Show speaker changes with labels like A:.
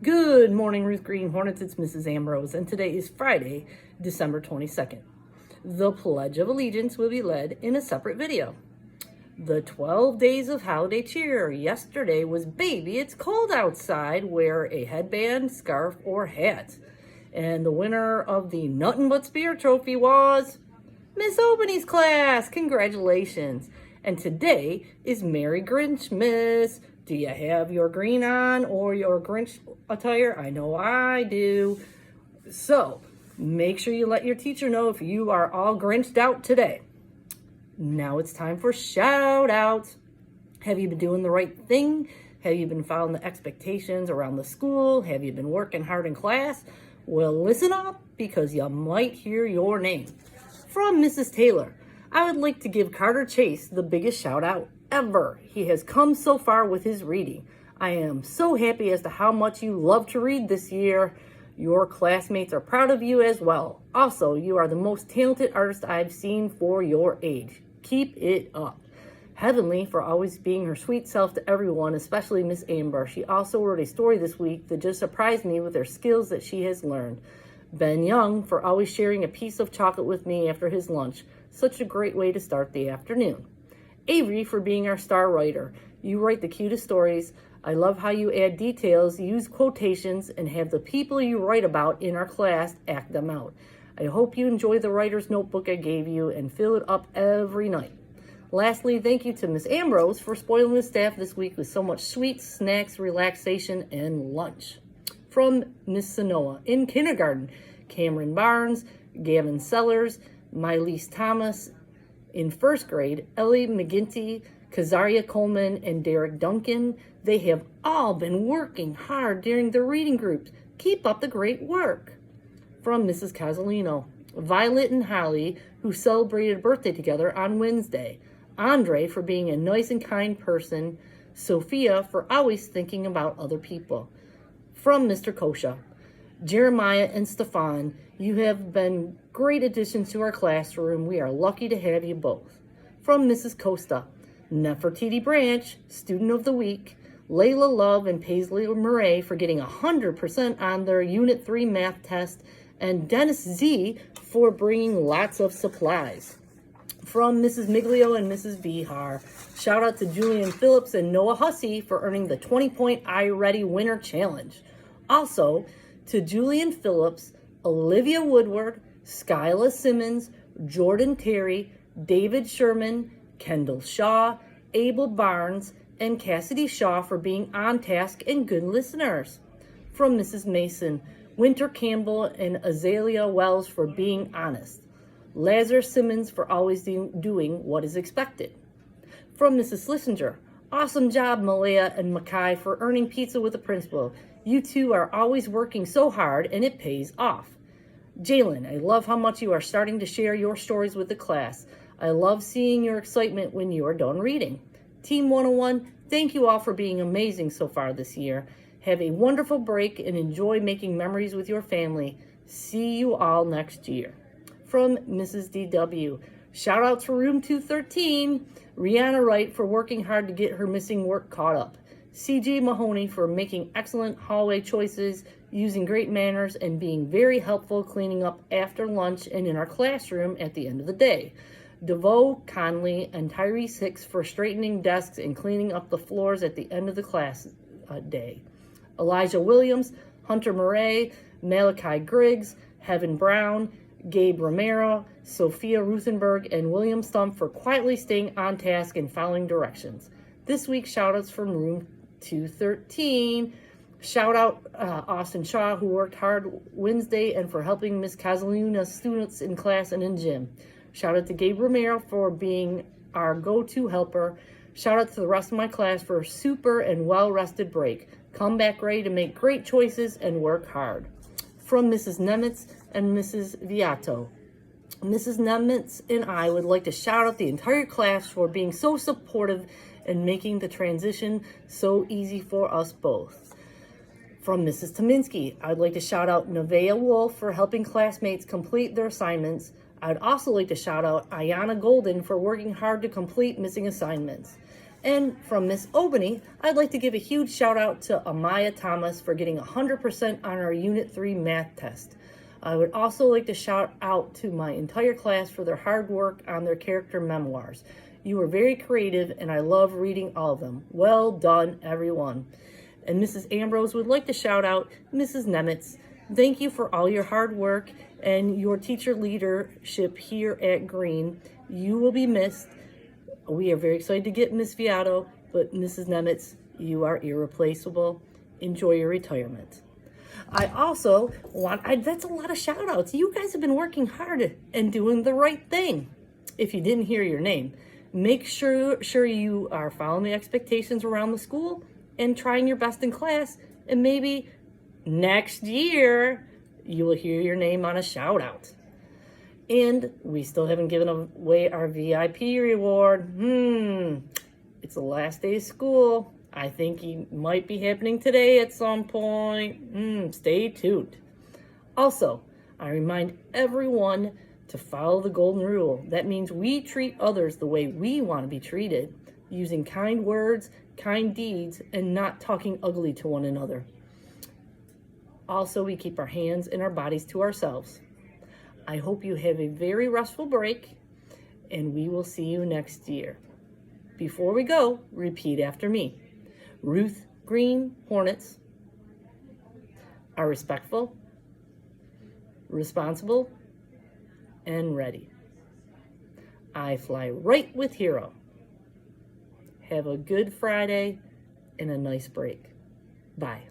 A: Good morning, Ruth Green Hornets. It's Mrs. Ambrose, and today is Friday, December 22nd. The Pledge of Allegiance will be led in a separate video. The 12 days of holiday cheer. Yesterday was Baby It's Cold Outside. Wear a headband, scarf, or hat. And the winner of the Nuttin' But Spear Trophy was Miss Albany's class. Congratulations. And today is Merry Grinchmas. Do you have your green on or your Grinch attire? I know I do. So make sure you let your teacher know if you are all Grinched out today. Now it's time for shout outs. Have you been doing the right thing? Have you been following the expectations around the school? Have you been working hard in class? Well, listen up because you might hear your name. From Mrs. Taylor, I would like to give Carter Chase the biggest shout out ever. He has come so far with his reading. I am so happy as to how much you love to read this year. Your classmates are proud of you as well. Also, you are the most talented artist I've seen for your age. Keep it up. Heavenly for always being her sweet self to everyone, especially Miss Amber. She also wrote a story this week that just surprised me with her skills that she has learned. Ben Young for always sharing a piece of chocolate with me after his lunch. Such a great way to start the afternoon. Avery for being our star writer. You write the cutest stories. I love how you add details, use quotations, and have the people you write about in our class act them out. I hope you enjoy the writer's notebook I gave you and fill it up every night. Lastly, thank you to Miss Ambrose for spoiling the staff this week with so much sweets, snacks, relaxation, and lunch. From Miss Sanoa in kindergarten, Cameron Barnes, Gavin Sellers, Milese Thomas. In first grade, Ellie McGinty, Kazaria Coleman, and Derek Duncan. They have all been working hard during the reading groups. Keep up the great work. From Mrs. Casalino, Violet and Holly, who celebrated a birthday together on Wednesday. Andre for being a nice and kind person. Sophia for always thinking about other people. From Mr. Kosha, Jeremiah and Stefan, you have been great additions to our classroom. We are lucky to have you both. From Mrs. Costa, Nefertiti Branch, Student of the Week, Layla Love and Paisley Murray for getting 100% on their Unit 3 math test, and Dennis Z for bringing lots of supplies. From Mrs. Miglio and Mrs. Bihar, shout out to Julian Phillips and Noah Hussey for earning the 20-point iReady Winner Challenge. Also, to Julian Phillips, Olivia Woodward, Skyla Simmons, Jordan Terry, David Sherman, Kendall Shaw, Abel Barnes, and Cassidy Shaw for being on task and good listeners. From Mrs. Mason, Winter Campbell and Azalea Wells for being honest. Lazarus Simmons for always doing what is expected. From Mrs. Schlesinger, awesome job, Malaya and Mackay, for earning pizza with the principal. You two are always working so hard, and it pays off. Jalen, I love how much you are starting to share your stories with the class. I love seeing your excitement when you are done reading. Team 101, thank you all for being amazing so far this year. Have a wonderful break and enjoy making memories with your family. See you all next year. From Mrs. DW, shout out to Room 213, Rihanna Wright for working hard to get her missing work caught up. CJ Mahoney for making excellent hallway choices, using great manners, and being very helpful cleaning up after lunch and in our classroom at the end of the day. DeVoe Conley and Tyrese Hicks for straightening desks and cleaning up the floors at the end of the class day. Elijah Williams, Hunter Murray, Malachi Griggs, Heaven Brown, Gabe Romero, Sophia Ruthenberg, and William Stump for quietly staying on task and following directions. This week's shout-outs from Room 213. Shout out Austin Shaw, who worked hard Wednesday and for helping Miss Casalina's students in class and in gym. Shout out to Gabe Romero for being our go-to helper. Shout out to the rest of my class for a super and well-rested break. Come back ready to make great choices and work hard. From Mrs. Nemitz and Mrs. Viato. Mrs. Nemitz and I would like to shout out the entire class for being so supportive and making the transition so easy for us both. From Mrs. Tominski, I'd like to shout out Nevaeh Wolf for helping classmates complete their assignments. I'd also like to shout out Ayana Golden for working hard to complete missing assignments. And from Miss Obany, I'd like to give a huge shout out to Amaya Thomas for getting 100% on our Unit 3 math test. I would also like to shout out to my entire class for their hard work on their character memoirs. You were very creative and I love reading all of them. Well done, everyone. And Mrs. Ambrose would like to shout out Mrs. Nemitz. Thank you for all your hard work and your teacher leadership here at Green. You will be missed. We are very excited to get Miss Viato, but Mrs. Nemitz, you are irreplaceable. Enjoy your retirement. I also that's a lot of shout outs. You guys have been working hard and doing the right thing. If you didn't hear your name, make sure you are following the expectations around the school and trying your best in class. And maybe next year you will hear your name on a shout out. And we still haven't given away our VIP reward. It's the last day of school. I think it might be happening today at some point. Stay tuned. Also, I remind everyone to follow the golden rule. That means we treat others the way we want to be treated, using kind words, kind deeds, and not talking ugly to one another. Also, we keep our hands and our bodies to ourselves. I hope you have a very restful break, and we will see you next year. Before we go, repeat after me. Ruth Green Hornets are respectful, responsible, and ready. I fly right with Hero. Have a good Friday and a nice break. Bye.